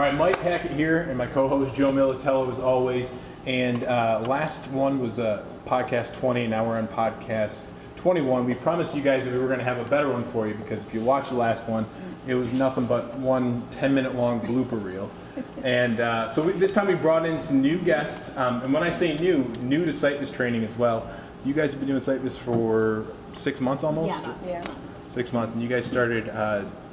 right, Mike Hackett here, and my co-host Joe Militello as always. And last one was podcast 20. Now we're on podcast 21. We promised you guys that we were going to have a better one for you because if you watched the last one, it was nothing but one 10-minute long blooper reel. And so this time we brought in some new guests. And when I say new to Syphus training as well. You guys have been doing Syphus for 6 months almost? Yeah, about 6 months. 6 months. And you guys started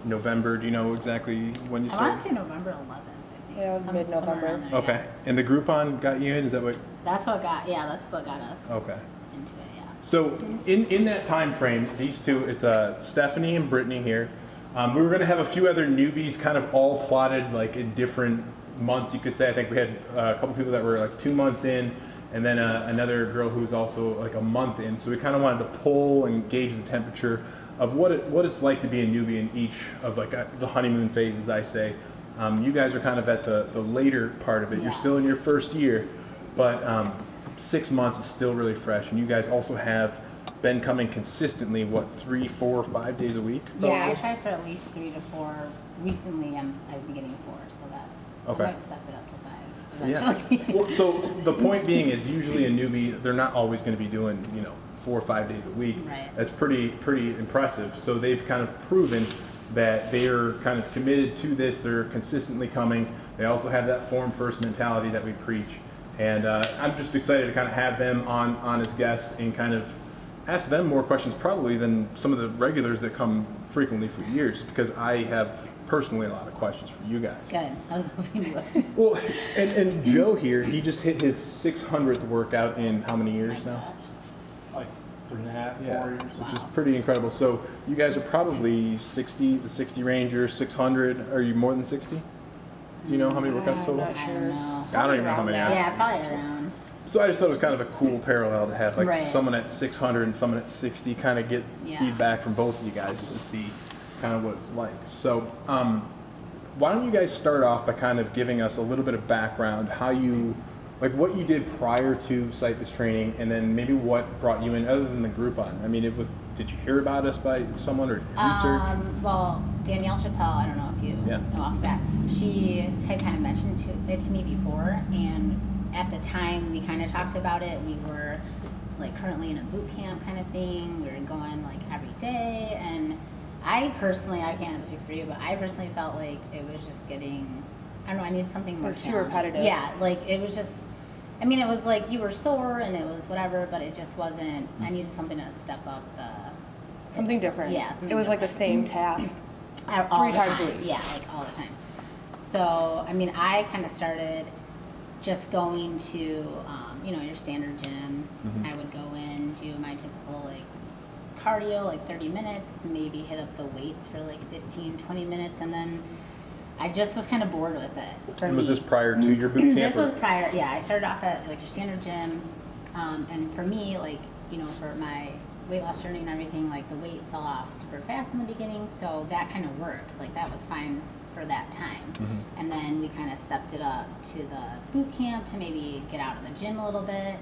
November. Do you know exactly when you started? I want to say November 11th, I think. Yeah, it was mid-November. Okay. Yeah. And the Groupon got you in? Is that what? That's what got us okay. into it, yeah. So in that time frame, these two, it's Stephanie and Brittany here. We were going to have a few other newbies kind of all plotted like in different months, you could say. I think we had a couple people that were like 2 months in, and then another girl who was also like a month in. So we kind of wanted to pull and gauge the temperature of what it's like to be a newbie in each of like the honeymoon phases, I say. You guys are kind of at the later part of it. Yeah. You're still in your first year, but 6 months is still really fresh. And you guys also have been coming consistently, what, 3, 4, 5 days a week? Yeah, I tried for at least 3 to 4. Recently, I've been getting 4, so that's, okay. I might step it up to 5 eventually. Yeah. Well, so the point being is usually a newbie, they're not always going to be doing, 4 or 5 days a week. Right. That's pretty impressive. So they've kind of proven that they are kind of committed to this. They're consistently coming. They also have that form first mentality that we preach. And I'm just excited to kind of have them on as guests and kind of ask them more questions probably than some of the regulars that come frequently for years, because I have personally a lot of questions for you guys. Good. I was hoping you would. Well, and Joe here, he just hit his 600th workout in how many years now? Like 3.5, 4 years. Which is pretty incredible. So you guys are probably the 60 Ranger, 600. Are you more than 60? Do you know how many workouts total? I'm not sure. I don't know. I don't even know how many. Yeah, probably around. So I just thought it was kind of a cool parallel to have like Right. someone at 600 and someone at 60, kind of get feedback from both of you guys just to see kind of what it's like. So why don't you guys start off by kind of giving us a little bit of background, how you, like what you did prior to Syphus training, and then maybe what brought you in other than the Groupon. I mean, did you hear about us by someone or research? Well, Danielle Chappelle, I don't know if you know off the bat, she had kind of mentioned it to me before, and at the time we kind of talked about it. We were like currently in a boot camp kind of thing. We were going like every day, and I personally, I can't speak for you, but I personally felt like it was just getting, I don't know, I needed something more challenging. It was too repetitive. Yeah, like it was just, I mean, it was like you were sore and it was whatever, but it just wasn't, I needed something to step up the... Something different. Yeah, something it was different. like the same task. All 3 the times time. a week. Yeah, like all the time. So, I mean, I kind of started just going to, your standard gym. Mm-hmm. I would go in, do my typical, like, cardio, like 30 minutes, maybe hit up the weights for, like, 15, 20 minutes, and then I just was kind of bored with it. And was this prior to your boot camp? This was prior, yeah. I started off at, like, your standard gym, and for me, like, for my weight loss journey and everything, like, the weight fell off super fast in the beginning, so that kind of worked. Like, that was fine for that time. Mm-hmm. And then we kind of stepped it up to the boot camp to maybe get out of the gym a little bit,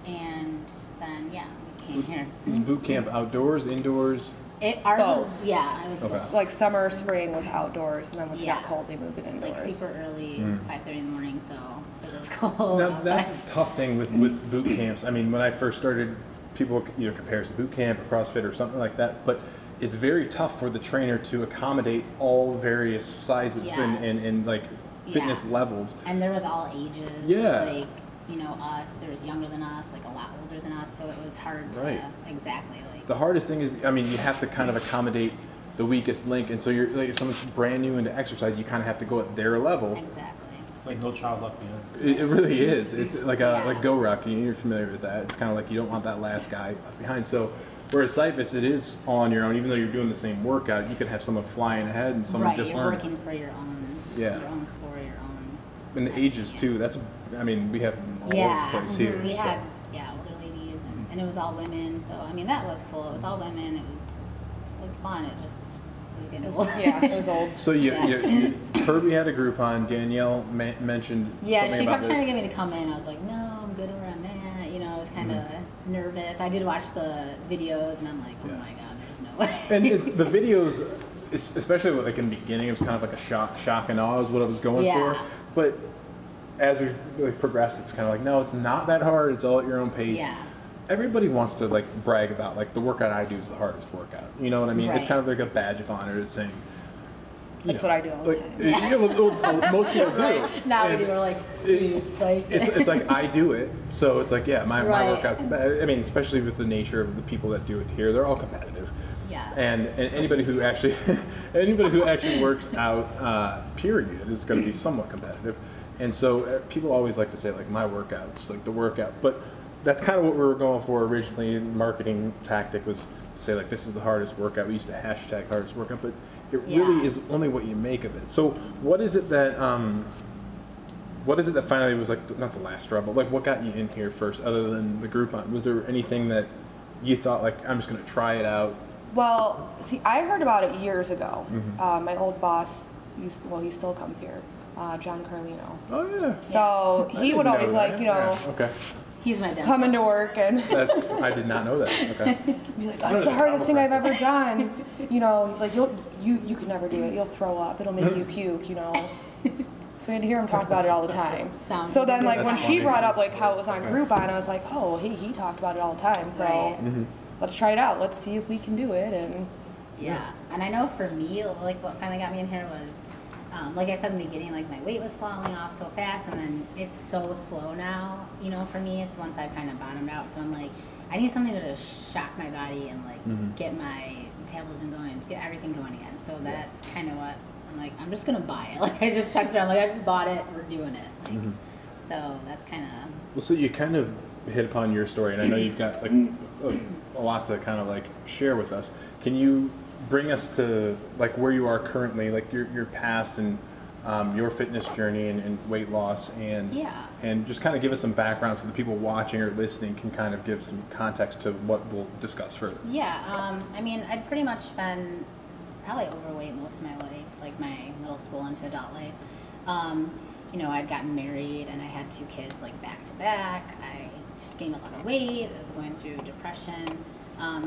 and then we came here. Is boot camp outdoors, indoors? Ours Both. was, it was Okay. both. Like summer, spring was outdoors, and then once it got cold, they moved it indoors. Like super early, 5:30 in the morning, so it was cold. Now, outside. that's a tough thing with boot camps. I mean, when I first started, people compare it to boot camp or CrossFit or something like that, but it's very tough for the trainer to accommodate all various sizes and like fitness levels. And there was all ages. Yeah. Like, us, there was younger than us, like a lot older than us, so it was hard to exactly like. The hardest thing is, I mean, you have to kind of accommodate the weakest link, and so you're like, if someone's brand new into exercise, you kind of have to go at their level. Exactly. It's like No Child Left Behind. It really is. It's like like Go Rocky. You're familiar with that. It's kind of like you don't want that last guy left behind. So, whereas Syphus, it is all on your own. Even though you're doing the same workout, you could have someone flying ahead and someone just you're learning. working for your own, your own score, your own. And the ages too. I mean, we have them all over the place here. We had older ladies, and it was all women. So I mean, that was cool. It was all women. It was fun. It just was getting old. Yeah, it was old. So you heard we had a Groupon. Danielle mentioned. Yeah, something she about kept trying to this. get me to come in. I was like, no, I'm good where I'm at. I was kind of nervous. I did watch the videos, and I'm like, oh my god, there's no way. And the videos, especially like in the beginning, it was kind of like a shock and awe is what I was going for. But as we like progressed, it's kind of like, no, it's not that hard. It's all at your own pace. Yeah. Everybody wants to like brag about like the workout I do is the hardest workout. You know what I mean? Right. It's kind of like a badge of honor. It's saying. That's what I do all the time. Most people do. Now we were like, dude, it's like it's like I do it, so it's like my Right. workouts. I mean, especially with the nature of the people that do it here, they're all competitive. Yes. And anybody who actually works out, period, is going to be somewhat competitive. And so people always like to say like my workouts, like the workout, but that's kind of what we were going for originally. Marketing tactic was to say like this is the hardest workout. We used to hashtag hardest workout, but it really is only what you make of it. So what is it that finally was like not the last straw, but like what got you in here first, other than the Groupon? Was there anything that you thought like I'm just going to try it out? Well, see, I heard about it years ago. My old boss, he still comes here, John Carlino. Oh yeah. So he would always like, okay. he's my dentist. come into work and I did not know that. Okay. be like, that's the hardest thing I've ever done. He's like, you can never do it. You'll throw up. It'll make you puke. So we had to hear him talk about it all the time. So then, like when she brought up like how it was on Groupon, I was like, oh, he talked about it all the time. So let's try it out. Let's see if we can do it. And and I know for me, like what finally got me in here was. Like I said in the beginning, like my weight was falling off so fast, and then it's so slow now, for me. So once I've kind of bottomed out, so I'm like, I need something to just shock my body and like get my metabolism going, get everything going again. So that's kind of what I'm like. I'm just gonna buy it. Like I just texted her, I'm like, I just bought it. We're doing it. Like, so that's kind of. Well, so you kind of hit upon your story, and I know you've got like a lot to kind of like share with us. Can you bring us to like where you are currently, like your past and your fitness journey and weight loss, and just kind of give us some background so the people watching or listening can kind of give some context to what we'll discuss further. I mean, I'd pretty much been probably overweight most of my life, like my middle school into adult life. I'd gotten married and I had 2 kids like back to back. I just gained a lot of weight. I was going through depression.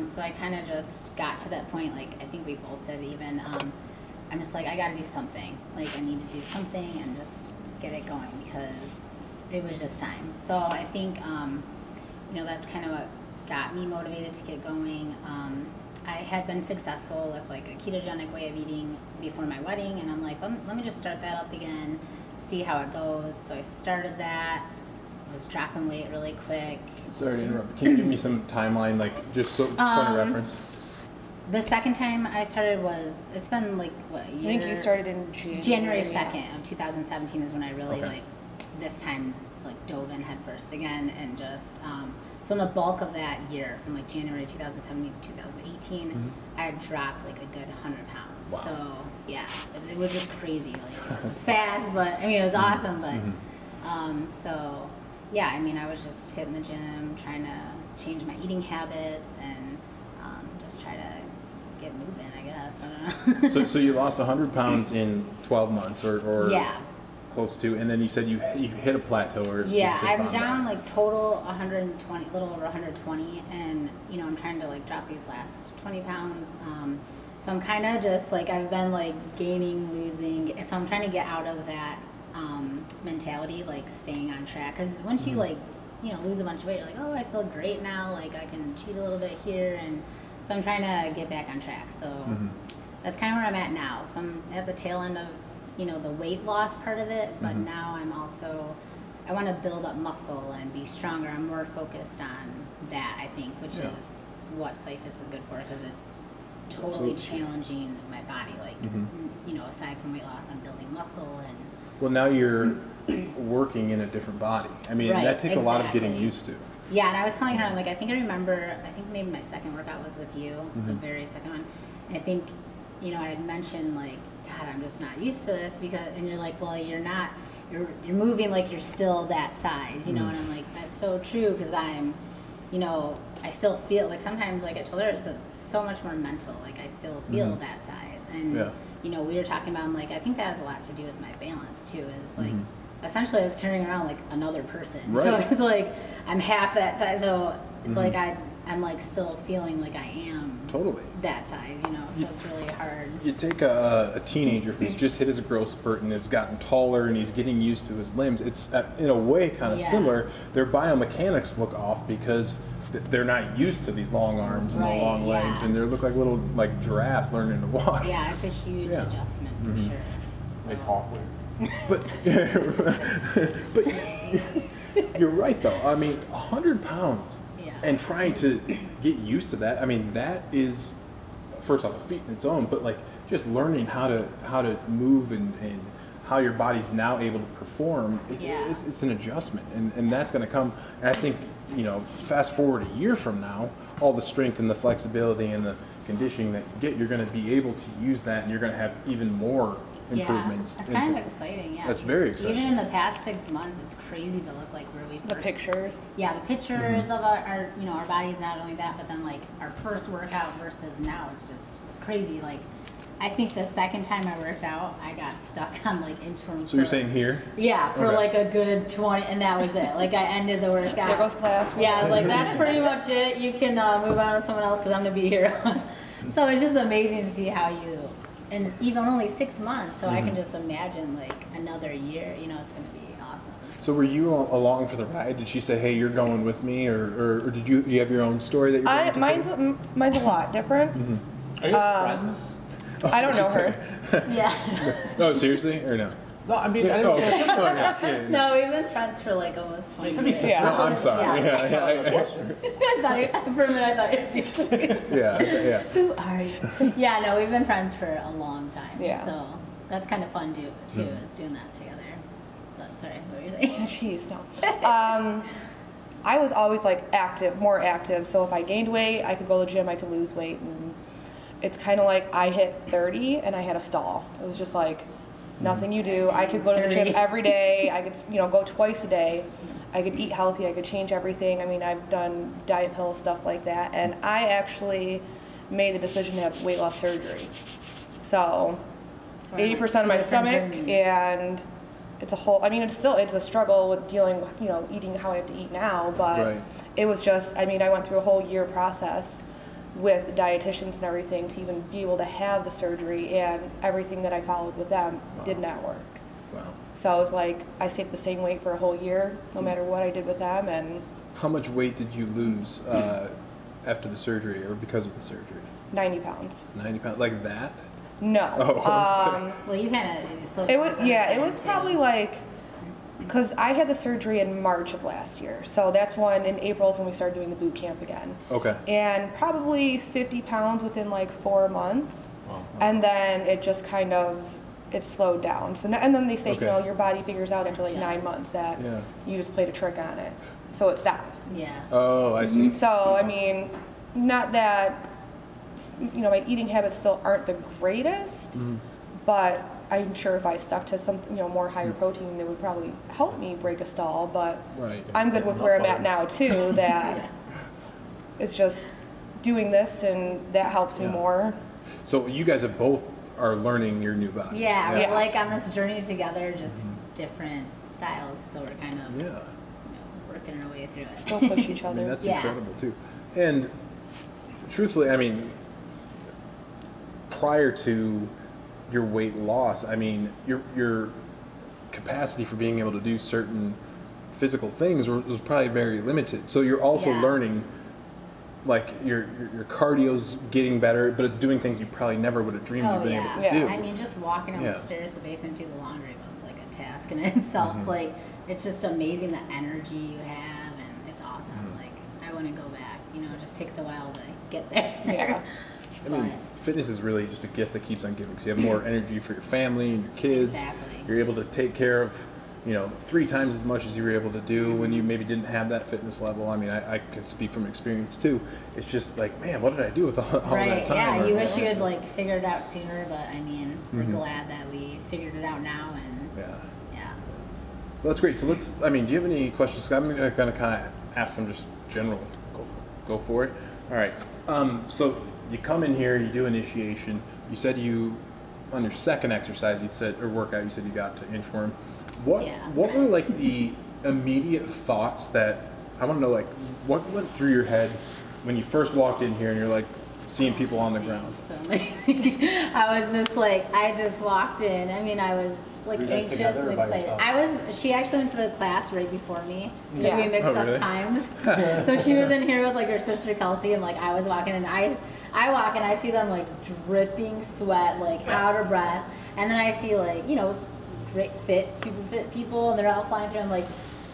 So I kind of just got to that point, like I think we both did even, I'm just like, I got to do something. Like I need to do something and just get it going because it was just time. So I think, that's kind of what got me motivated to get going. I had been successful with like a ketogenic way of eating before my wedding, and I'm like, let me just start that up again, see how it goes. So I started that. Was dropping weight really quick. Sorry to interrupt. Can you give me some timeline, like just so point of reference? The second time I started it's been like what a year? I think you started in January 2nd of 2017 is when I really like this time like dove in head first again and just so in the bulk of that year from like January 2017 to 2018 I had dropped like a good 100 pounds. Wow. So yeah, it was just crazy. Like it was fast, but I mean it was awesome, but so. Yeah, I mean, I was just hitting the gym, trying to change my eating habits, and just try to get moving, I guess. I don't know. So you lost 100 pounds in 12 months, or close to, and then you said you hit a plateau, or I'm down like total 120, a little over 120, and I'm trying to like drop these last 20 pounds. So I'm kind of just like I've been like gaining, losing, so I'm trying to get out of that. Mentality, like staying on track, because once you like lose a bunch of weight, you're like, oh, I feel great now, like I can cheat a little bit here, and so I'm trying to get back on track. So that's kind of where I'm at now. So I'm at the tail end of the weight loss part of it, but now I want to build up muscle and be stronger. I'm more focused on that, I think, which is what Syphus is good for, because it's totally challenging my body, like aside from weight loss, I'm building muscle. And well, now you're working in a different body. I mean, that takes a lot of getting used to. Yeah, and I was telling her, I'm like, I think maybe my second workout was with you, the very second one. And I think, I had mentioned like, God, I'm just not used to this and you're like, well, you're not, you're moving like you're still that size, and I'm like, that's so true, because I'm, I still feel like sometimes, like I told her, it's so much more mental. Like I still feel that size, and we were talking about. I'm like, I think that has a lot to do with my balance too. Is like essentially I was carrying around like another person, so it's like I'm half that size. So it's like I'm like still feeling like I am Totally that size, you know, so it's really hard. You take a teenager who's just hit his growth spurt and has gotten taller and he's getting used to his limbs. It's in a way kind of similar. Their biomechanics look off because they're not used to these long arms and the long legs, and they look like little like giraffes learning to walk. Yeah, it's a huge adjustment for sure. So. They talk weird. But you're right though. I mean, 100 pounds and trying to get used to that. I mean, that is first off a feat in its own, but like just learning how to move and how your body's now able to perform. It's an adjustment, and that's going to come. And I think, you know, fast forward a year from now, all the strength and the flexibility and the conditioning that you get, you're going to be able to use that, and you're going to have even more improvements. Yeah, that's kind of exciting. Yeah, that's very exciting. Even in the past 6 months, it's crazy to look like where we first. The pictures. Yeah, the pictures of our you know, our bodies. Not only that, but then like our first workout versus now, it's crazy. Like, I think the second time I worked out, I got stuck on like inchworm. So you're saying here? Yeah, for like a good 20, and that was it. Like I ended the workout. There goes class. Yeah, I was like, that's pretty much it. You can move on to someone else because I'm gonna be here. So it's just amazing to see how you. And even only 6 months, so I can just imagine like another year, you know, it's going to be awesome. So were you along for the ride? Did she say, hey, you're going with me? Or did you have your own story that you're going to mine's a lot different. Are you friends? I don't know her. Yeah. Oh, seriously? Or no? No, I mean, I Oh, don't yeah. No, we've been friends for like almost 20 years. Yeah. No, I'm sorry. Yeah. Yeah. For a minute, I thought you were speaking. Yeah. Who are you? Yeah, no, we've been friends for a long time. Yeah. So that's kind of fun too, is doing that together. But sorry, what were you saying? Jeez, no. I was always like more active. So if I gained weight, I could go to the gym, I could lose weight. And it's kind of like I hit 30 and I had a stall. It was just like, nothing you do. I could go to the gym every day. I could, you know, go twice a day. I could eat healthy. I could change everything. I mean, I've done diet pills, stuff like that. And I actually made the decision to have weight loss surgery. So 80% of my stomach, and it's a whole, I mean, it's a struggle with dealing with, you know, eating how I have to eat now. But it was just, I mean, I went through a whole year process with dietitians and everything to even be able to have the surgery, and everything that I followed with them did not work. Wow. So it was like I stayed the same weight for a whole year, no matter what I did with them. And how much weight did you lose after the surgery, or because of the surgery? 90 pounds. 90 pounds, like that? No. Oh, well, you kind of. It was probably like, because I had the surgery in March of last year, so that's when in April is when we started doing the boot camp again. Okay. And probably 50 pounds within like 4 months, and then it just kind of slowed down. So and then they say, you know, your body figures out after like 9 months that you just played a trick on it, so it stops. Yeah. Oh, I see. So I mean, not that, you know, my eating habits still aren't the greatest, but I'm sure if I stuck to some, you know, more higher protein, it would probably help me break a stall. But I'm good with where I'm at now too. That it's just doing this, and that helps me more. So you guys are learning your new bodies. Yeah, we're like on this journey together, just different styles. So we're kind of you know, working our way through it. Still push each other. I mean, that's incredible too. And truthfully, I mean, prior to your weight loss, I mean, your capacity for being able to do certain physical things was probably very limited. So you're also learning, like your cardio's getting better, but it's doing things you probably never would have dreamed of being able to do. I mean, just walking up the stairs to the basement to do the laundry was like a task in itself. Like, it's just amazing the energy you have, and it's awesome. Like, I want to go back. You know, it just takes a while to get there. Yeah. I mean, fitness is really just a gift that keeps on giving. So you have more energy for your family and your kids. Exactly. You're able to take care of, you know, 3 times as much as you were able to do when you maybe didn't have that fitness level. I mean, I can speak from experience too. It's just like, man, what did I do with all that time? Yeah, you wish you had like figured it out sooner, but I mean, we're glad that we figured it out now. And yeah. Well, that's great. So do you have any questions? I'm going to kind of ask them just general. Go for it. All right. So you come in here, you do initiation. You said on your second exercise, or workout, you said you got to inchworm. What were like the immediate thoughts that, I want to know, like, what went through your head when you first walked in here and you're like seeing people on the ground? So I was just like, I just walked in. I mean, I was like Were you guys anxious together and or by excited. yourself? She actually went to the class right before me because Yeah. we mixed Oh, really? up times. So she was in here with like her sister Kelsey, and like I was walking, and I walk and I see them like dripping sweat, like out of breath, and then I see like, you know, super fit people, and they're all flying through. I'm like,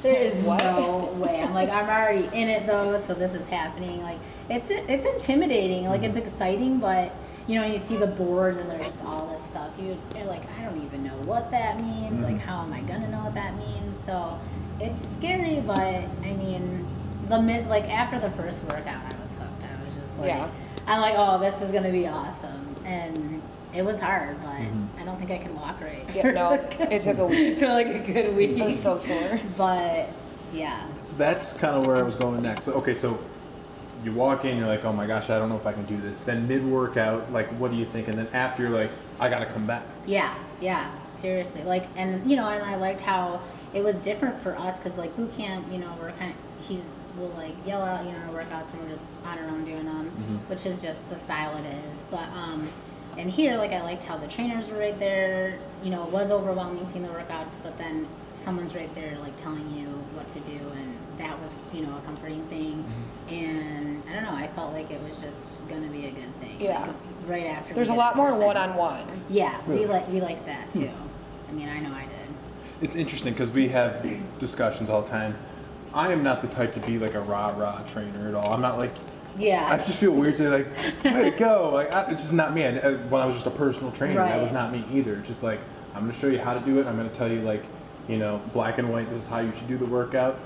there is What? no way. I'm like, I'm already in it though, so this is happening. Like, it's intimidating. Like, it's exciting, but you know, when you see the boards and there's just all this stuff, you're like, I don't even know what that means. Like, how am I gonna know what that means? So it's scary, but I mean, like after the first workout, I was hooked. I was just like, Yeah. I'm like, oh, this is gonna be awesome, and it was hard, but I don't think I can walk right. Yeah, no, it took a week. For like a good week. I was so sore. But yeah. That's kind of where I was going next. Okay, so you walk in, you're like, oh my gosh, I don't know if I can do this. Then mid-workout, like, what do you think? And then after, you're like, I gotta come back. Yeah, seriously. Like, and you know, and I liked how it was different for us because like boot camp, you know, we're kind of, he will like yell out, you know, our workouts, and we're just on our own doing them, which is just the style it is. But and here, like, I liked how the trainers were right there. You know, it was overwhelming seeing the workouts, but then someone's right there, like, telling you what to do, and that was, you know, a comforting thing. And I don't know, I felt like it was just gonna be a good thing. Yeah. Like, right after. There's a we did lot it more first time. one-on-one. Yeah, Really? we like that too. I mean, I know I did. It's interesting because we have discussions all the time. I am not the type to be like a rah-rah trainer at all. I'm not like, I Yeah. just feel weird to like, way to go. Like, it's just not me. When I was just a personal trainer, that was Right. not me either. It's just like, I'm going to show you how to do it. I'm going to tell you, like, you know, black and white, this is how you should do the workout.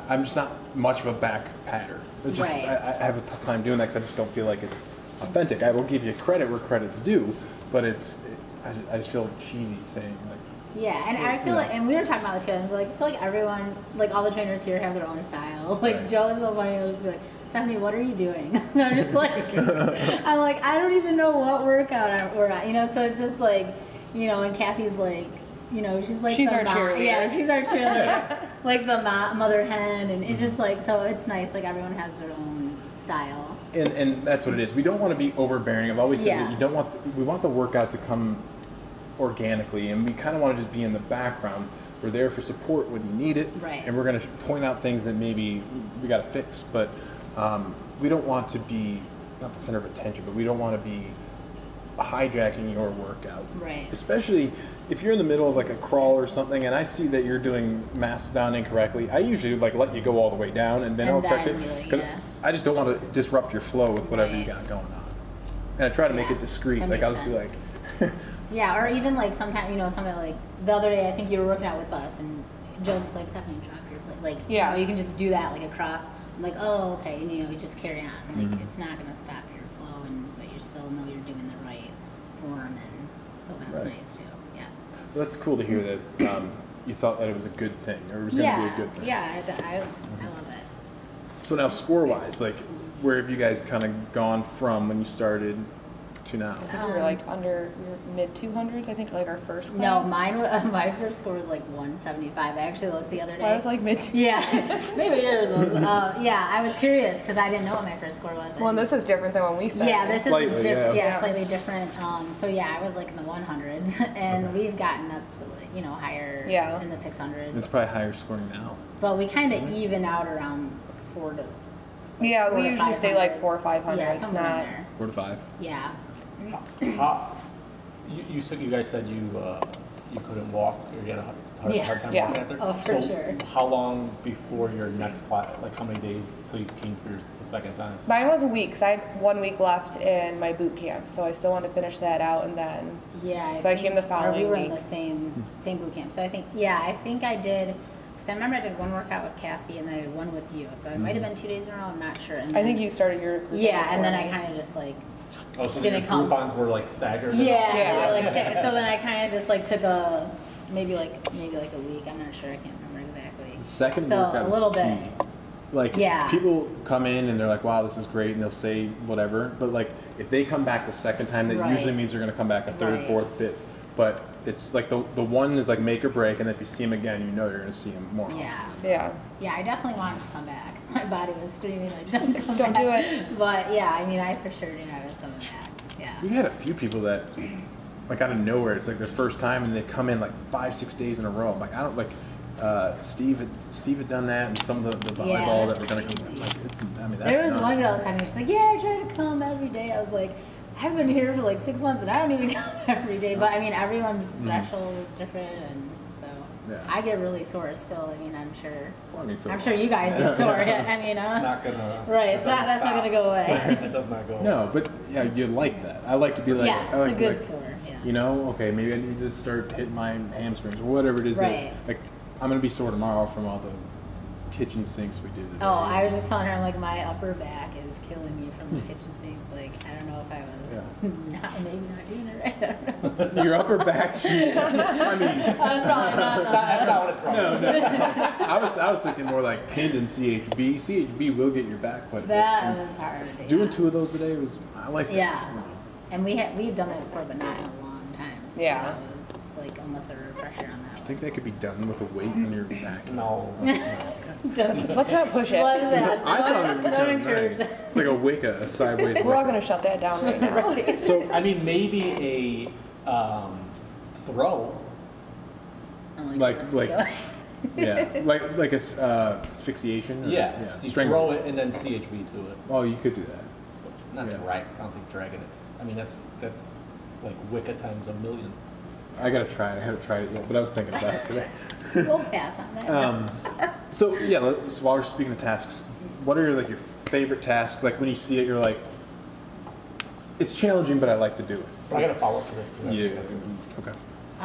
I'm just not much of a back patter. It's just, Right. I have a tough time doing that because I just don't feel like it's authentic. I will give you credit where credit's due, but I just feel cheesy saying, like, Yeah, and I feel like, and we were talking about it too, and like, I feel like everyone, like all the trainers here have their own style. Like Right. Joe is so funny, he'll just be like, Stephanie, what are you doing? And I'm just like, I'm like, I don't even know what workout we're at, you know, so it's just like, you know, and Kathy's like, you know, she's like She's the our cheerleader. Yeah, she's our cheerleader. Like the mother hen, and it's just like, so it's nice, like everyone has their own style. and that's what it is. We don't want to be overbearing. I've always said Yeah. that you don't want. We want the workout to come organically, and we kind of want to just be in the background. We're there for support when you need it, Right. and we're going to point out things that maybe we got to fix. But we don't want to be not the center of attention, but we don't want to be hijacking your workout. Right. Especially if you're in the middle of like a crawl or something, and I see that you're doing mastodon incorrectly. I usually like let you go all the way down, and then And I'll correct then it. be like, 'Cause yeah. I just don't want to disrupt your flow with whatever you Right. got going on. And I try to make Yeah, it discreet. that Like I'll makes just be sense. like, Yeah, or even like sometimes, you know, somebody like the other day, I think you were working out with us, and Joe's just like, Stephanie, drop your plate. Like, Yeah. you know, you can just do that like across. I'm like, oh, okay, and you know, you just carry on. Like, it's not gonna stop your flow, but you still know you're doing the right form, and so that's Right. nice too. Yeah. well, that's cool to hear that you thought that it was a good thing, or it was going to be a good thing. Yeah, I love it. So now, score-wise, like, where have you guys kind of gone from when you started to now? I think we were like we were mid 200s. I think like our first No, class. my first score was like 175. I actually looked the other day. Well, I was like mid. Yeah, maybe yours was. Yeah, I was curious because I didn't know what my first score was. Well, and this is different than when we started. Yeah, this Slightly, is different. yeah. Yeah, Yeah. slightly different. So yeah, I was like in the 100s, and we've gotten up to like, you know, higher Yeah. in the 600s. It's probably higher scoring now. But we kind of even out around 4 to. Yeah, 4 we to usually stay like 500s. 4 or 500. Yeah, It's somewhere in not. there. 4 to 5. Yeah. You guys said you couldn't walk, or you had a hard Yeah. time Yeah. walking out there? Oh, for So sure. How long before your next class, like how many days till you came for the second time? Mine was a week because I had 1 week left in my boot camp, so I still wanted to finish that out and then. Yeah. So I came the or we following were in week. the same boot camp. So I think I did. Because I remember I did one workout with Kathy and then I did one with you. So it might have been 2 days in a row. I'm not sure. And I then, think you started your. group Yeah, and then I before me. kind of just like. Oh, so Didn't your come. Groupons were like staggered? Yeah. Yeah. Like, so then I kind of just like took maybe like a week. I'm not sure. I can't remember exactly. The second So, workout a little is key. bit. Like, Yeah. people come in and they're like, wow, this is great, and they'll say whatever. But, like, if they come back the second time, that Right. usually means they're going to come back a third, Right. fourth, fifth. but it's like the one is like make or break, and if you see him again, you know you're going to see him more. Yeah. I definitely want him to come back. My body was screaming like, don't come Don't back. do it. But yeah, I mean, I for sure knew I was coming back. Yeah. We had a few people that, like out of nowhere, it's like their first time, and they come in like 5-6 days in a row. I'm like, I don't like. Steve had done that, and some of the volleyball that were gonna come. Like, that's there was nuts. one girl I was talking to. She's like, "Yeah, I try to come every day." I was like, "I've been here for like 6 months, and I don't even come every day." But I mean, everyone's threshold is different, and so I get really sore still. I mean, I'm sure. Well, I'm sure you guys get sore. I mean, It's not gonna. right? That's not gonna go away. It does not go away. No, but yeah, you like that. I like to be like, Yeah, I like it's a good like, sore. Yeah. You know, okay, maybe I need to start hitting my hamstrings or whatever it is. Right. That, like, I'm gonna be sore tomorrow from all the kitchen sinks we did today. Oh, I was just telling her, I'm like, my upper back is killing me from the kitchen sinks. Like, I don't know if I was maybe not doing it right. I don't know. Your upper back. I mean, That's probably not. That's not what it's from. no. I was thinking more like pinned in CHB. CHB will get your back quite a bit. That was hard. Doing 2 of those today was, I like that. Yeah. And we've done it before, but not in a long time. So Yeah. that was like almost a refresher on that I think that could be done with a weight on your back. No. Let's not push it. What's that? I thought it was Don't kind of encourage nice. that. It's like a Wicca, a sideways We're all Wicca. gonna shut that down right now. So, I mean, maybe a throw. I'm like, let's go. yeah, like a asphyxiation. Or, Yeah. So you throw it and then CHB to it. Oh, you could do that. Not Yeah. drag. I don't think dragging. I mean, that's like Wicca times a million. I gotta try it. I haven't tried it yet, but I was thinking about it today. We'll pass on that. So yeah, so while we're speaking of tasks, what are like your favorite tasks? Like when you see it, you're like, it's challenging, but I like to do it. But I got to follow up for this too. Yeah. Okay.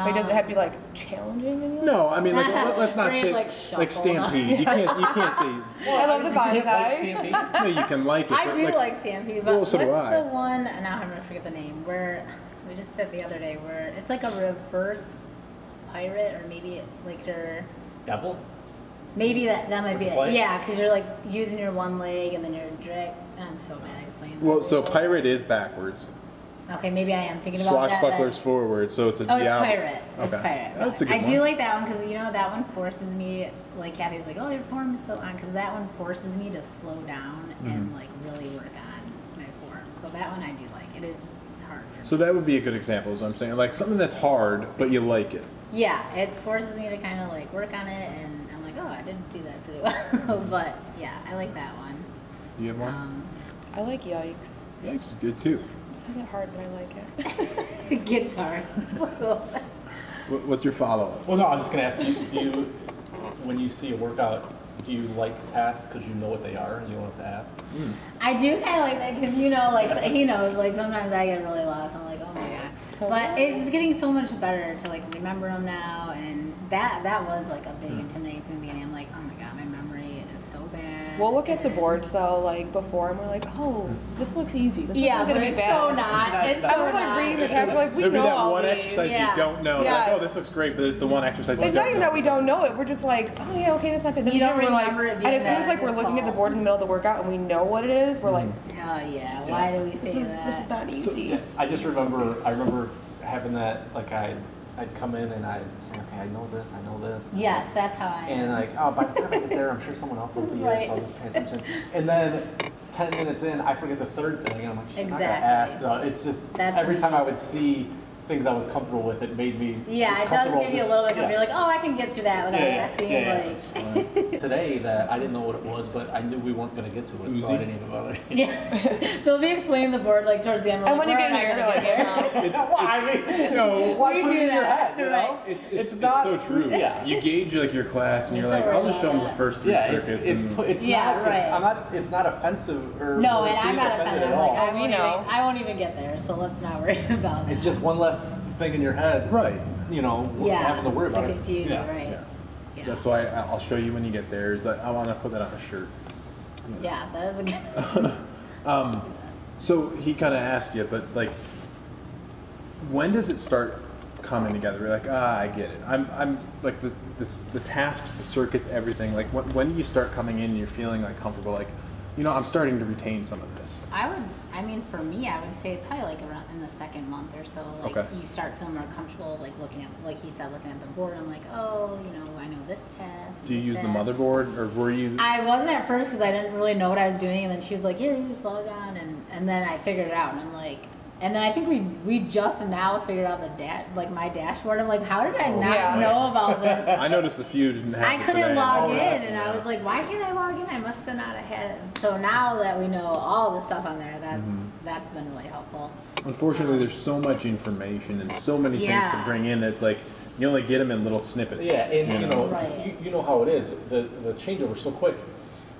Wait, does it have to be like challenging? In you? No, I mean like let's not Where say it's, like, like shuffle. stampede. You can't say. I love the bonsai. No, you can like it. I but do like Stampede, but well, what's so do I. the one, now I'm going to forget the name, where we just said the other day, where it's like a reverse pirate, or maybe like you're, Devil? maybe that might be it. Play? Yeah, because you're like using your one leg and then you're drag. I'm so bad at explaining this. Well, so pirate is backwards. Okay, maybe I am thinking about that. Swashbuckler's forward, so it's a Oh, it's diablo. pirate. It's Okay. pirate. That's a good I do one. like that one because, you know, that one forces me, like Kathy was like, oh, your form is so on, because that one forces me to slow down and like really work on my form. So that one I do like. It is hard for me. So that would be a good example, is what I'm saying. Like something that's hard, but you like it. Yeah, it forces me to kind of like work on it, and I'm like, oh, I didn't do that pretty well. But yeah, I like that one. You have one? I like yikes. Yikes is good too. It's not that hard, but I like it. It gets hard. What's your follow-up? Well, no, I was just going to ask you, do you, when you see a workout, do you like tasks because you know what they are and you don't have to ask? I do kind of like that because, you know, like he knows, like sometimes I get really lost. I'm like, oh my god. But it's getting so much better to like remember them now, and that was like a big intimidating thing in the beginning. I'm like, oh my god, my memory is so bad. We'll look at the And- boards though, like before, and we're like, oh, this looks easy. This Yeah, isn't but gonna be it's bad. so not. It's And so we're like not. reading the test, we're like, we There'll be know that all one these. exercise Yeah. you don't know. Yeah. Like, oh, this looks great, but it's the one exercise you It's don't not even know. that we don't know it. We're just like, oh yeah, okay, that's not bad. Then You we don't we're like, remember it and being as soon as that like we're looking at the difficult. board in the middle of the workout and we know what it is, we're like, Oh yeah, why do we say this that? is not easy. Yeah, I remember having that, like I'd come in and I'd say, okay, I know this. Yes, that's how I And am. like, oh, by the time I get there, I'm sure someone else will be here, so I'll just pay attention. And then 10 minutes in, I forget the third thing, and I'm like, shit, I'm not gonna ask. Exactly. It's just, That's every me. time I would see things I was comfortable with, it made me Yeah, just it does comfortable give you a just- little bit. yeah. You're like, oh, I can get through that without asking. Like, Today that I didn't know what it was, but I knew we weren't going to get to it, so Easy. I didn't even bother. yeah, they'll be explaining the board like towards the end. we're And like, when you we're get not here, gonna you're like, get there. It's, Well, I mean, no. why We put it do in your that, head, you know? right. It's not- so true. Yeah. You gauge like your class, and you're Don't like, worry I'll just show them the about first 3 Yeah, circuits. it's Yeah, not, right. it's not offensive or No, or and I'm being not offended. I'm at like, all. I We won't, know. even, I won't even get there, so let's not worry about that. It's just one less thing in your head, Right. you know, yeah, having to worry about it. confuse you, Yeah. right? Yeah. Yeah. That's why I'll show you when you get there. Is that I want to put that on a shirt. Yeah, that is a good. So he kind of asked you, but like, when does it start coming together? You're like, I get it. I'm like the tasks, the circuits, everything. Like, when do you start coming in and you're feeling like comfortable? Like, I'm starting to retain some of this. For me, I would say probably like around in the second month or so, like you start feeling more comfortable, like looking at, like he said, looking at the board. I'm like, oh, I know this task. Do you use the motherboard, or were you? I wasn't at first because I didn't really know what I was doing, and then she was like, yeah, you just log on, and then I figured it out, and I'm like. And then I think we just now figured out my dashboard. I'm like, how did I not know about this? I noticed a few didn't have. I couldn't log in, and I was like, why can't I log in? I must have not had it. So now that we know all the stuff on there, that's been really helpful. Unfortunately, there's so much information and so many things to bring in. It's like you only get them in little snippets. Yeah, and you know how it is. The changeover's so quick.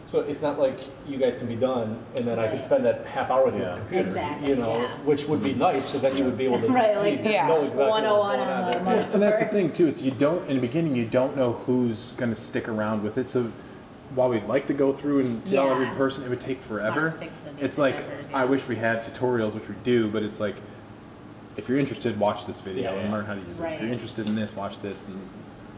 So it's not like you guys can be done, and then I can spend that half hour with you on the computer. Exactly. Which would be nice because then you would be able to know exactly 101 on the money. And that's the thing too. It's in the beginning you don't know who's going to stick around with it. So while we'd like to go through and tell every person, it would take forever. It's like I wish we had tutorials, which we do, but it's like if you're interested, watch this video and learn how to use it. If you're interested in this, watch this. And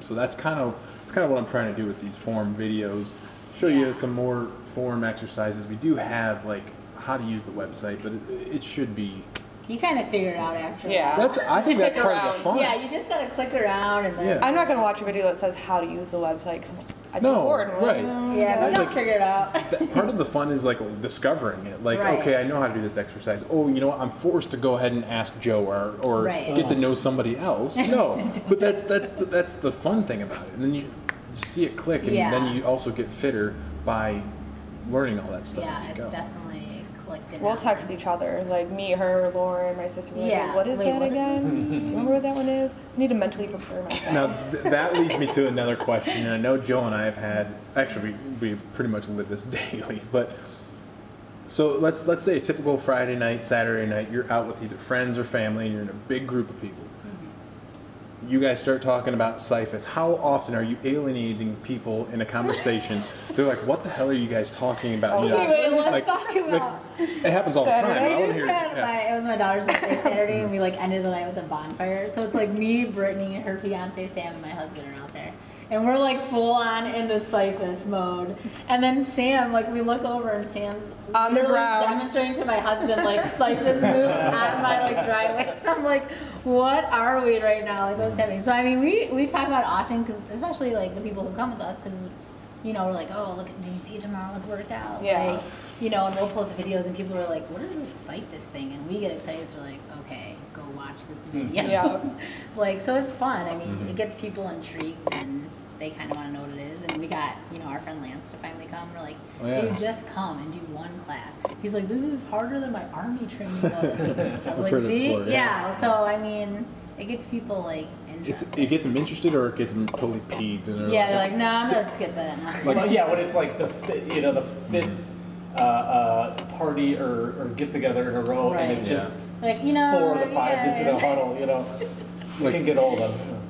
so that's kind of what I'm trying to do with these form videos. Show you some more form exercises. We do have like how to use the website, but it should be. You kind of figure it out after. Yeah. I think that's part of the fun. Yeah, you just gotta click around and then. Yeah. I'm not gonna watch a video that says how to use the website because I'd be bored. Right. Yeah, we don't figure it out. Part of the fun is like discovering it. Like, okay, I know how to do this exercise. Oh, you know what? I'm forced to go ahead and ask Joe or get to know somebody else. No, but that's the fun thing about it. And then you see it click, and then you also get fitter by learning all that stuff. Yeah, it's definitely clicked in. We'll text each other, like me, her, Lauren, my sister. Like, what is that again? Do you remember what that one is? I need to mentally prepare myself. Now that leads me to another question, and I know Joe and I have had. Actually, we pretty much live this daily, but. So let's say a typical Friday night, Saturday night, you're out with either friends or family, and you're in a big group of people. You guys start talking about Syphus. How often are you alienating people in a conversation? They're like, "What the hell are you guys talking about?" Let's talk about. It happens all the time. It was my daughter's birthday Saturday, and we ended the night with a bonfire. So it's like me, Brittany, her fiance Sam, and my husband are out there, and we're full on into Syphus mode. And then Sam, we look over, and Sam's on the ground demonstrating to my husband Syphus moves on my driveway. And I'm like, what are we right now? What's happening? So we talk about it often, because especially the people who come with us, because we're like, oh, look, did you see tomorrow's workout? Yeah. And we'll post videos, and people are like, what is this Syphus thing? And we get excited, so we're like, okay, go watch this video. Yeah. So it's fun. It gets people intrigued, and they kind of want to know what it is. And we got, our friend Lance to finally come. We're like, hey, just come and do one class. He's like, this is harder than my army training was. I was like, see? Yeah. So, it gets people, interested. It gets them interested, or it gets them totally peeved. And they're like, no, I'm going to skip that. When it's the fifth party or get together in a row, and it's just 4 of the 5 just in a huddle, you can get old of them.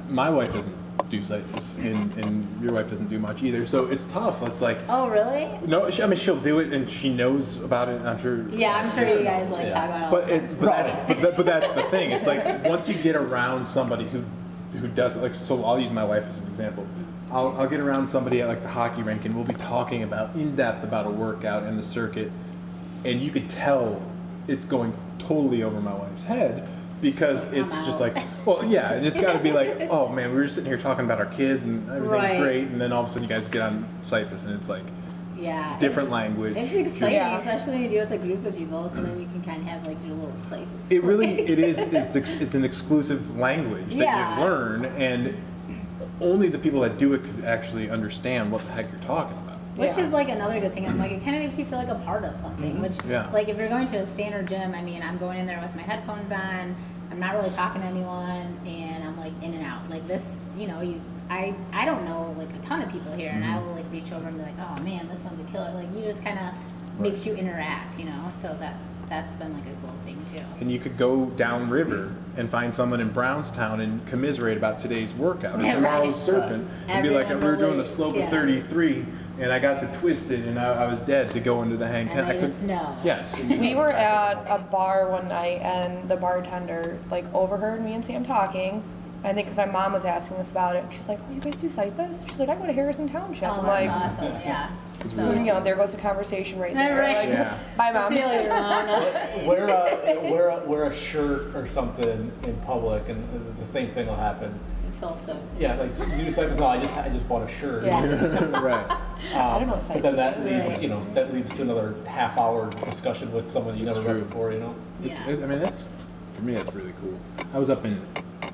My wife doesn't do Syphus, and your wife doesn't do much either, so it's tough. It's like, oh, really? No, she'll do it, and she knows about it, and I'm sure. Yeah, I'm sure you guys talk about it. But that's the thing. It's once you get around somebody who does it, so I'll use my wife as an example. I'll get around somebody at the hockey rink, and we'll be talking in depth about a workout and the circuit, and you could tell it's going totally over my wife's head. Because it's just and it's got to be oh man, we were sitting here talking about our kids and everything's great, and then all of a sudden you guys get on Syphus and it's different language. It's exciting, especially when you do it with a group of people, so then you can kind of have your little Syphus. It is. It's an exclusive language that you learn, and only the people that do it could actually understand what the heck you're talking about. Which is another good thing. It kind of makes you feel like a part of something. Which, if you're going to a standard gym, I'm going in there with my headphones on. I'm not really talking to anyone, and I'm in and out. This, I don't know a ton of people here, and I will reach over and be like, oh man, this one's a killer. You just kind of makes you interact, So that's been a cool thing too. And you could go downriver and find someone in Brownstown and commiserate about today's workout or tomorrow's serpent, and be like, we were doing the slope of 33. And I got the twisted, and I was dead to go into the hang ten. I just know. Yes. We were at a bar one night, and the bartender overheard me and Sam talking. I think because my mom was asking us about it. She's like, "Oh, you guys do Syphus?" She's like, "I go to Harrison Township." Oh, that's awesome. Yeah. So, you know, there goes the conversation right there. Right. Like, bye, Mom. See you later, Mom. wear a shirt or something in public, and the same thing will happen. It feels so. Yeah, like you Syphus. No, I just bought a shirt. Yeah. Right. I don't know what But then that Syphus leads, is. you know, that leads to another half-hour discussion with someone you It's never true. met before. You know. It's, Yeah. I mean, that's for me. That's really cool. I was up in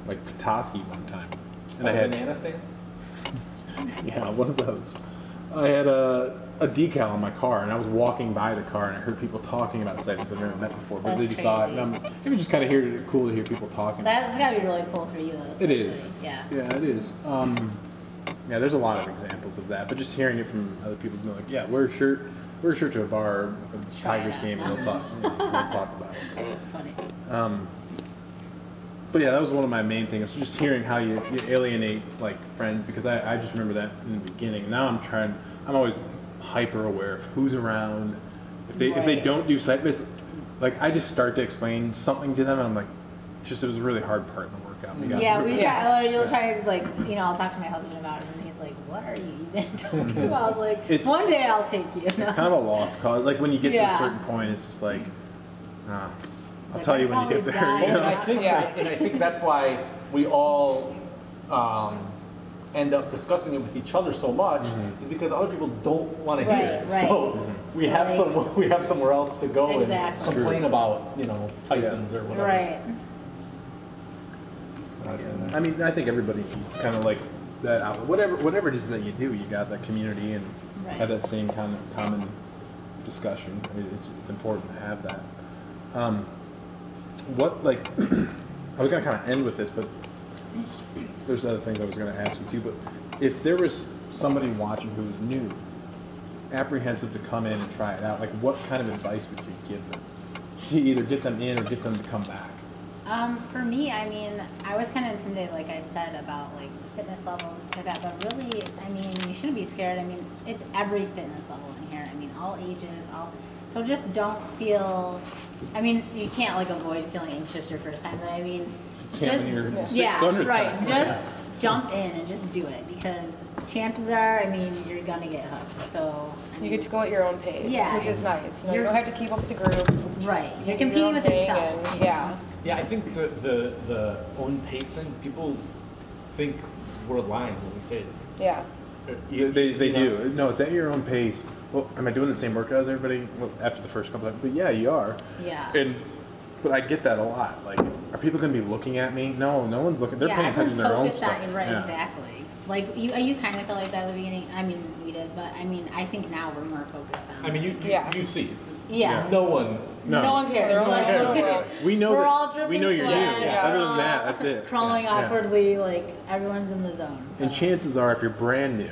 like Petoskey one time, and I A had banana stand. yeah, one of those. I had a decal on my car, and I was walking by the car, and I heard people talking about Syphus I've never met before, but That's they just saw it, crazy. and it was just kind of here. It's cool to hear people talking. That's gotta be really cool for you, though. It especially. is. Yeah. Yeah, it is. Yeah, there's a lot of examples of that, but just hearing it from other people, being like, yeah, wear a shirt to a bar or a Let's try it Tigers out. game, and they'll talk. They'll talk about it. It's funny. But yeah, that was one of my main things. Just hearing how you alienate like friends, because I just remember that in the beginning. Now I'm always hyper aware of who's around. If they Right. don't do Syphus, like I just start to explain something to them, and I'm like, it was a really hard part in the workout. We got Yeah, through we it. try. You'll try, like, you know, I'll talk to my husband about it, and he's like, "What are you even talking about?" I was like, "One day I'll take you." It's kind of a lost cause. Like when you get to a Yeah. certain point, it's just like, I'll like, tell I'd you when you get probably there. die. You And know? I think that's why we all end up discussing it with each other so much, is because other people don't want to hear it. Right, right. So we have somewhere else to go Exactly. and complain about, you know, Tyson's or whatever. Right. I mean, I think everybody needs kind of like that outlet. Whatever it is that you do, you got that community and Right. have that same kind of common discussion. It's important to have that. What like I was gonna kind of end with this, but there's other things I was gonna ask you too. But if there was somebody watching who was new, apprehensive to come in and try it out, like what kind of advice would you give them to either get them in or get them to come back? For me, I mean, I was kind of intimidated, like I said, about like fitness levels and stuff like that. But really, I mean, you shouldn't be scared. I mean, it's every fitness level in here. I mean, all ages, all. So just don't feel. I mean, you can't like avoid feeling anxious your first time, but I mean, Can't just when you're yeah, 600 right. times. Just jump in and just do it, because chances are, I mean, you're gonna get hooked. So I You mean, get to go at your own pace, Yeah. which is nice. You know, you You're- don't have to keep up with the group. right. You You're do your competing own with thing yourself. and- you yeah. know? Yeah, I think the own pace thing, people think we're lying when we say it. Yeah. They You know? do. No, it's at your own pace. Well, am I doing the same workout as everybody? Well, after the first couple of, but yeah, you are. Yeah. But I get that a lot. Like, are people going to be looking at me? No, no one's looking. They're Yeah, paying attention to their own everyone's stuff. focused on right, Yeah. exactly. Like you kind of felt like that at the beginning. I mean, we did, but I mean, I think now we're more focused on. I mean, Yeah. you see it. yeah. No one. No one cares. They're all Like, like, We know we're that, all dripping we know you're new. sweat. Yeah. Other we're than that, all that's it. Crawling Yeah. awkwardly, like everyone's in the zone. So. And chances are, if you're brand new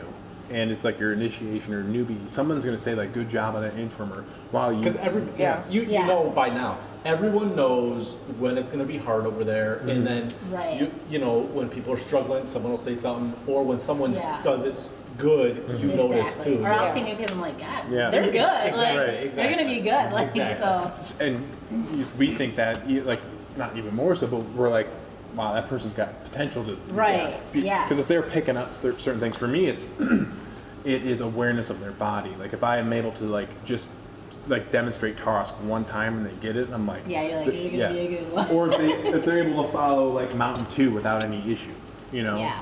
and it's like your initiation or newbie, someone's going to say like, "Good job on that inchworm," or "Wow, you." Because Yes. you Yeah. know by now, everyone knows when it's going to be hard over there, and then Right. you know when people are struggling, someone will say something, or when someone Yeah. does it good, you notice Exactly. too. Or I'll Yeah. see new people. I'm like, God, Yeah. they're good. Exactly. Like Right, they're gonna be good. Like Exactly. so. And we think that, like, not even more so, but we're like, wow, that person's got potential to. Right, yeah. Because if they're picking up certain things, for me, it is awareness of their body. Like, if I am able to, like, just, like, demonstrate Taurus one time and they get it, I'm like. Yeah, you're like, you're gonna be a good one. Or if they're able to follow, like, Mountain 2 without any issue, you know? Yeah.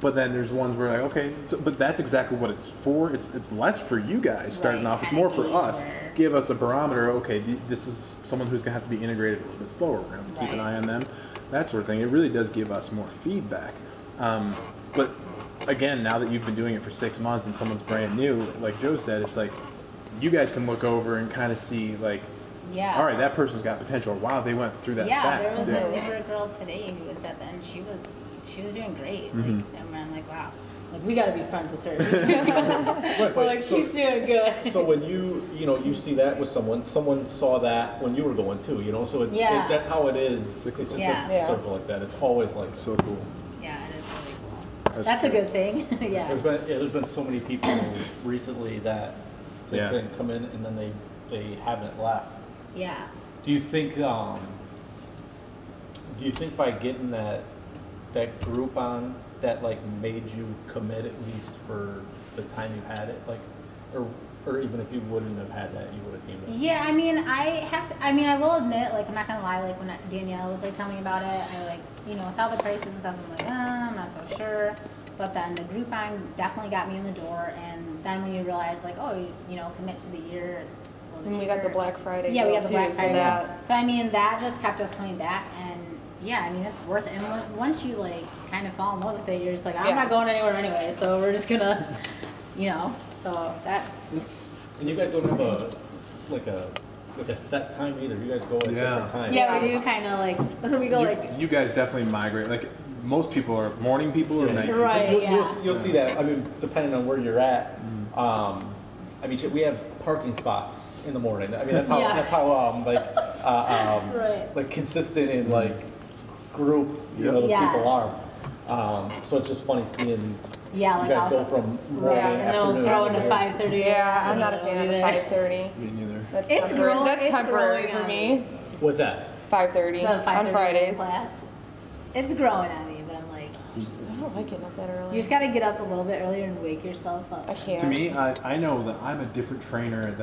But then there's ones where like, okay, but that's exactly what it's for. It's less for you guys starting Right, off. It's kinda more for gauge us. where- Give us a barometer. Okay, this is someone who's gonna have to be integrated a little bit slower. We're gonna have to keep an Right. eye on them, that sort of thing. It really does give us more feedback. But again, now that you've been doing it for 6 months and someone's brand new, like Joe said, it's like you guys can look over and kind of see like, Yeah. all right, that person's got potential. Wow, they went through that Yeah, fast. there was a newer girl today who was at the end. She was doing great. Like, and I'm like, wow. Like we gotta be friends with her. Right, but like so- she's doing good. So when you see that with someone saw that when you were going too, you know. So Yeah. that's how it is. It's just Yeah. a circle like that. It's always like So cool. Yeah, it is really cool. That's That's a great. good thing. Yeah. there's been so many people recently that same Yeah. thing come in and then they haven't left. Yeah. Do you think by getting that group on that like made you commit at least for the time you had it? Like or even if you wouldn't have had that, you would have came in? Yeah, I mean, I will admit, like, I'm not gonna lie, like, when Danielle was, like, telling me about it, I, like, you know, saw the prices and stuff, I'm like, I'm not so sure. But then the Groupon definitely got me in the door, and then when you realize, like, oh, you know, commit to the year, it's a little bit cheaper. We got the Black Friday Yeah, we got the Black too, Friday. So, I mean, that just kept us coming back, and yeah, I mean, it's worth it. And once you, like, kind of fall in love with it, you're just like, I'm not going anywhere anyway, so we're just gonna, you know, so that. And you guys don't have a set time either. You guys go at different times. Yeah, we do kind of like, we go You guys definitely migrate. Like, most people are morning people or night people. Right, You'll see that, I mean, depending on where you're at. I mean, we have parking spots in the morning. I mean, that's how like consistent in like group, you know, the people are. So it's just funny seeing you guys go from morning, afternoon. Throw into 5:30. Yeah, I'm not a fan of the 5:30. Me neither. That's temporary. That's temporary for me. What's that? 5:30 on Fridays. Class. It's growing on me, but I'm like, I don't like getting up that early. you just got to get up a little bit earlier and wake yourself up. I can't. To me, I know that I'm a different trainer at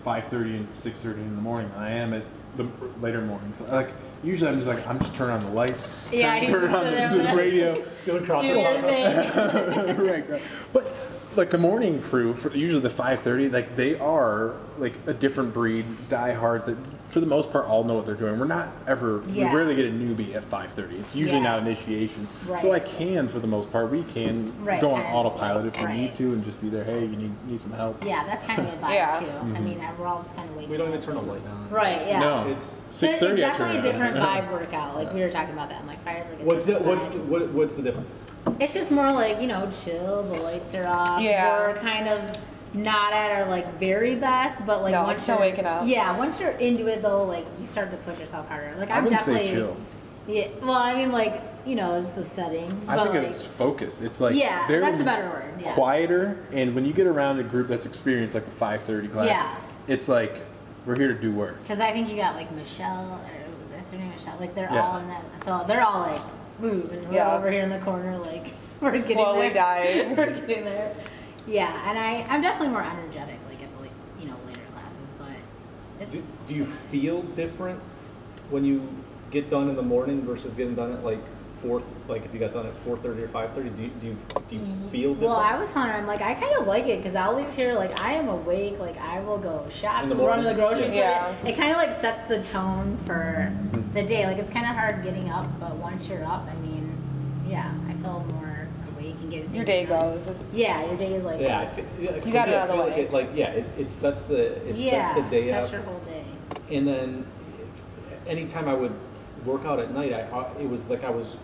5:30 and 6:30 in the morning than I am at the later morning. Like, usually I'm just turning on the lights, turn on the radio, doing do your thing. right. But like the morning crew, usually the 5:30, like they are like a different breed, diehards that for the most part all know what they're doing. We're not ever, we rarely get a newbie at 5:30. It's usually not initiation. Right. So I can, for the most part, we can go on autopilot if we need to and just be there. Hey, you need some help. Yeah, that's kind of the vibe too. I mean, we're all just kind of waking up. We don't even turn the light on. Right, yeah. No, it's 6:30. It's definitely a different vibe workout. Like we were talking about that. I'm like, Friday's like a what's the difference? It's just more like, you know, chill, the lights are off. Yeah. We're kind of not at our like very best, but like once you're waking up. Yeah, once you're into it though, like you start to push yourself harder. Like I'm definitely say chill. Yeah, well, I mean like, you know, it's a setting. I think like, it's focus. It's like that's a better word. Yeah. Quieter, and when you get around a group that's experienced like the 5:30 class, it's like we're here to do work. Because I think you got like Michelle, or that's her name, Michelle. Like they're all in that, so they're all like moving. We're over here in the corner, like we're getting slowly there. dying. We're getting there. Yeah, and I'm definitely more energetic, like at the later classes. But it's. Do you feel different when you get done in the morning versus getting done at like 4? Like if you got done at 4:30 or 5:30, do you feel different? Well, I was wondering. I'm like, I kind of like it because I'll leave here like I am awake. Like I will go shop, run to the grocery store. Yeah. It kind of like sets the tone for the day. Like it's kind of hard getting up, but once you're up, I mean, I feel more. Your day goes. Your day is like you got it out of the way. It sets the sets the day up. Sets your whole day. And then, anytime I would work out at night, it was like I was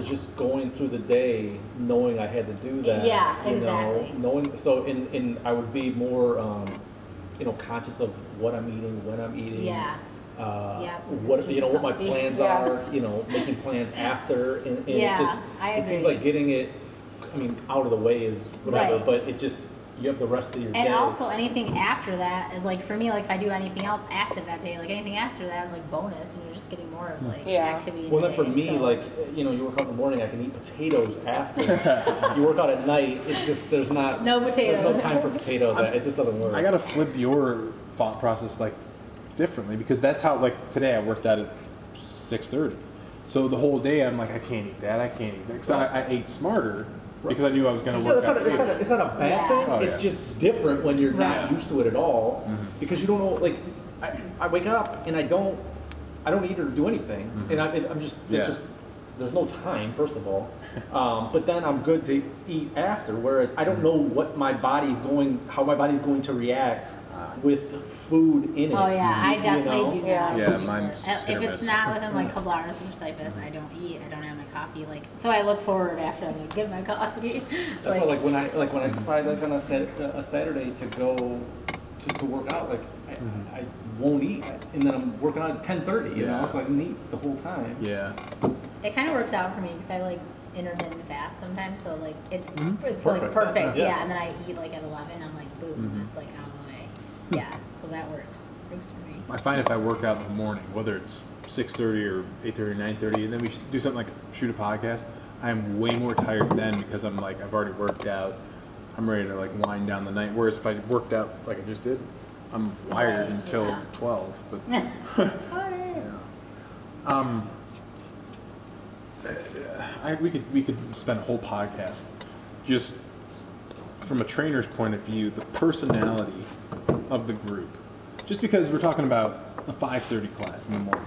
just going through the day knowing I had to do that. Yeah, exactly. Knowing and I would be more conscious of what I'm eating, when I'm eating. Yeah. What my plans are. Making plans after, and it seems like getting it. I mean, out of the way is whatever, but it just, you have the rest of your day. And also anything after that is like, for me, like if I do anything else active that day, like anything after that is like bonus, and you're just getting more of like activity. Well, then for me, like, you work out in the morning, I can eat potatoes after. You work out at night, it's just, there's no potatoes. There's no time for potatoes. It just doesn't work. I gotta flip your thought process like differently, because that's how, like today I worked out at 6:30. So the whole day I'm like, I can't eat that, because I ate smarter. Because I knew I was going to work out. It's not a bad thing. It's just different when you're not used to it at all. Because you don't know. Like, I wake up and I don't eat or do anything, and I'm just there's no time, first of all. But then I'm good to eat after. Whereas I don't know how my body's going to react with food in it. Oh yeah, I definitely do that. Yeah, mine's if it's not within like a couple hours from Syphus, I don't eat. I don't have my coffee. Like, so I look forward after I get my coffee. That's why, when I decide like on a Saturday to go to work out, like I won't eat, and then I'm working out at 10:30. You know, so I can eat the whole time. Yeah. It kind of works out for me because I like intermittent fast sometimes. So like it's perfect. Like perfect. Yeah, and then I eat like at 11. I'm like, boom, that's like out of the way. Yeah, so that works. Works for me. I find if I work out in the morning, whether it's 6:30 or 8:30 or 9:30, and then we do something like shoot a podcast, I'm way more tired then because I'm like, I've already worked out. I'm ready to like wind down the night. Whereas if I worked out like I just did, I'm wired until 12. But we could spend a whole podcast just from a trainer's point of view, the personality of the group. Just because we're talking about a 5:30 class in the morning,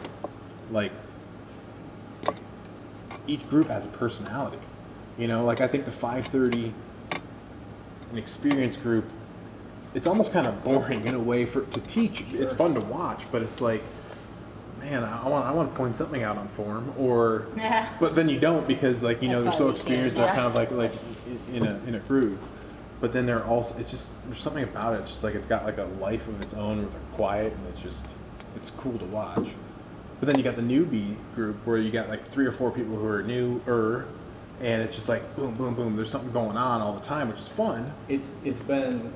like each group has a personality. You know, like I think the 5:30 an experienced group, it's almost kind of boring in a way to teach. Sure. It's fun to watch, but it's like, man, I want to point something out on form, or but then you don't because like you know they're so experienced they're kind of like in a group. But then they're also there's something about it just like it's got like a life of its own where they're quiet and it's cool to watch. But then you got the newbie group where you got like 3 or 4 people who are newer, and it's just like boom, boom, boom. There's something going on all the time, which is fun. It's been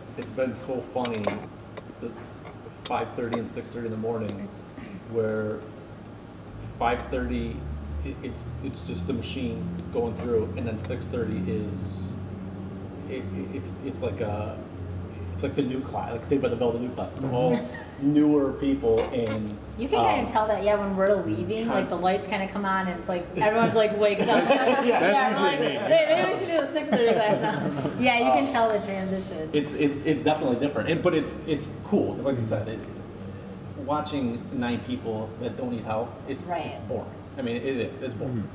so funny, the 5:30 and 6:30 in the morning, where 5:30 it's just the machine going through, and then 6:30 is it's like the new class, like Saved by the Bell, the new class. It's all newer people, and you can kind of tell that, when we're leaving, like the lights kind of come on, and it's like everyone's like wakes up. We're like, maybe we should do a 6:30 class now. Yeah, you can tell the transition. It's definitely different, but it's cool because, like I said, watching 9 people that don't need help, it's boring. I mean, it's boring. Mm-hmm.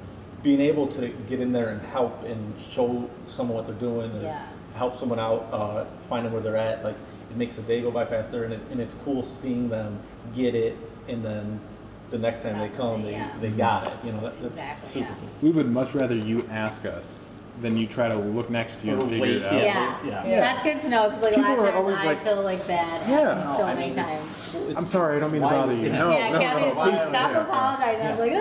Being able to get in there and help and show someone what they're doing, and help someone out, find them where they're at, like it makes the day go by faster, and it's cool seeing them get it, and then the next time they come, they got it. You know, that's super cool. We would much rather you ask us than you try to look next to you and figure it out. Yeah. That's good to know because like a lot of times I feel like bad asking many times. I'm sorry, I don't mean to bother you. No, Kathy's like, stop apologizing. I was like,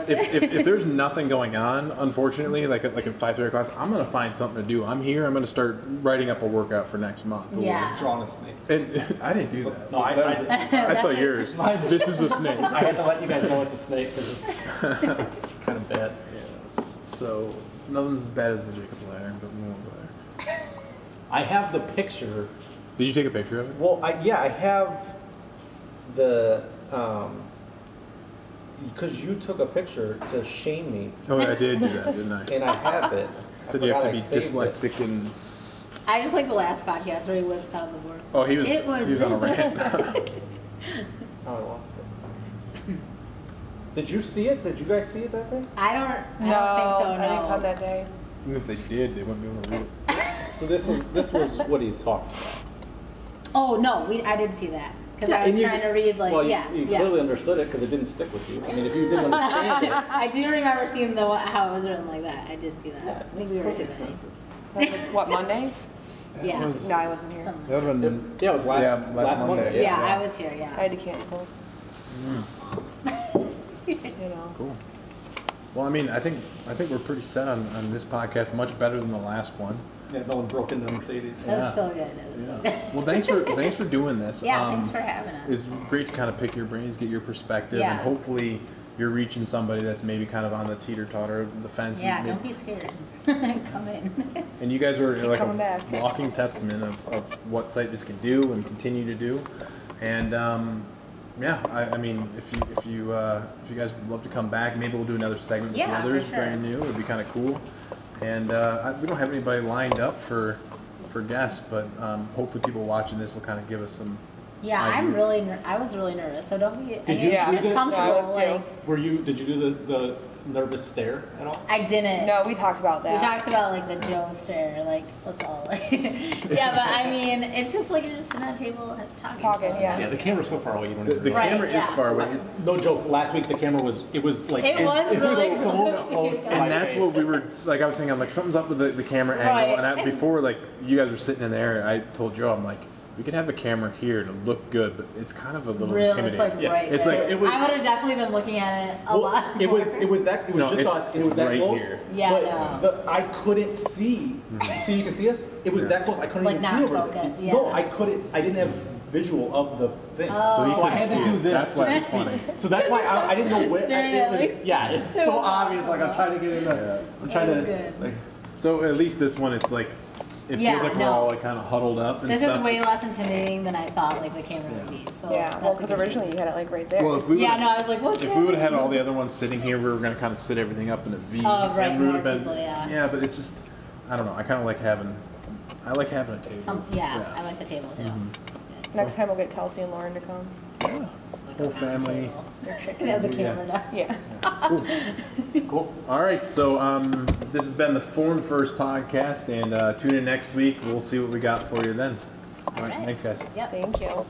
If there's nothing going on, unfortunately, like at 5:30 class, I'm gonna find something to do. I'm here. I'm gonna start writing up a workout for next month. Yeah. Drawing a snake. And I didn't do that. No, I saw yours. This is a snake. I had to let you guys know it's a snake because it's kind of bad. Yeah. So nothing's as bad as the Jacob ladder, but we won't go there. I have the picture. Did you take a picture of it? Well, I have the. Because you took a picture to shame me. Oh, I did do that, didn't I? And I have it. Said you have to be dyslexic and. I just like the last podcast where he whips out the words. Oh, he was on a rant. Oh, I lost it. Did you see it? Did you guys see it that day? I don't think so. No, I didn't come that day. Even if they did, they wouldn't be able to read it. So this was what he's talking about. Oh no, I did see that. Because I was trying to read, like, you clearly understood it because it didn't stick with you. I mean, if you didn't understand it. I do remember seeing how it was written like that. I did see that. Yeah, I think we were today. That was, what, Monday? Yeah. No, I wasn't here. That would have been, it was last Monday. Yeah, I was here, I had to cancel. You know. Cool. Well, I mean, I think we're pretty set on this podcast, much better than the last one. Yeah, no one broke into Mercedes. That was so good. It was so good. Well, thanks for doing this. Yeah, thanks for having us. It's great to kind of pick your brains, get your perspective, and hopefully you're reaching somebody that's maybe kind of on the teeter-totter of the fence. Yeah, don't be scared. Come in. And you guys are like a walking testament of what Syphus can do and continue to do. And I mean, if you guys would love to come back, maybe we'll do another segment with the others, brand new. It'd be kind of cool. And we don't have anybody lined up for guests, but hopefully people watching this will kind of give us some. Yeah, ideas. I was really nervous, so don't be. Did you just comfortable. Did you do the nervous stare at all? I didn't. No, we talked about that. We talked about like the Joe stare, like let's all like. Yeah, but I mean, it's just like you're just sitting at a table talking. So yeah, the camera's so far away. You don't. The camera is far away. No joke. Last week the camera was. It was like. It was really close to and that's what we were like. I was thinking, I'm like, something's up with the camera angle. And before, like, you guys were sitting in there, I told Joe, I'm like, we could have the camera here to look good, but it's kind of a little intimidating. It's like right it's there. Like I would have definitely been looking at it a lot. It was just us. It was that right close. Here. Yeah, but I couldn't see. See, you can see us. It was that close. I couldn't even see over there. Yeah. No, I couldn't. I didn't have visual of the thing. Oh. So I had to do this. That's why it's funny. So that's why I didn't know where. It's so obvious. Like I'm trying to get in there. I'm trying to. Good. So at least this one, it's like. it feels like we're all like kind of huddled up. And this stuff. is way less intimidating than I thought like the camera would be. So yeah, well, because originally you had it like right there. Well, if we I was like, what's if we would have had all the other ones sitting here, we were going to kind of sit everything up in a V. Oh, right, and more people, yeah, but it's just, I don't know. I kind of like having, a table. I like the table too. Mm-hmm. Next time we'll get Kelsey and Lauren to come. Yeah. Whole family. Have the camera down. Yeah. Cool. All right, so this has been the Form First podcast, and tune in next week. We'll see what we got for you then. All right, thanks, guys. Yep. Thank you.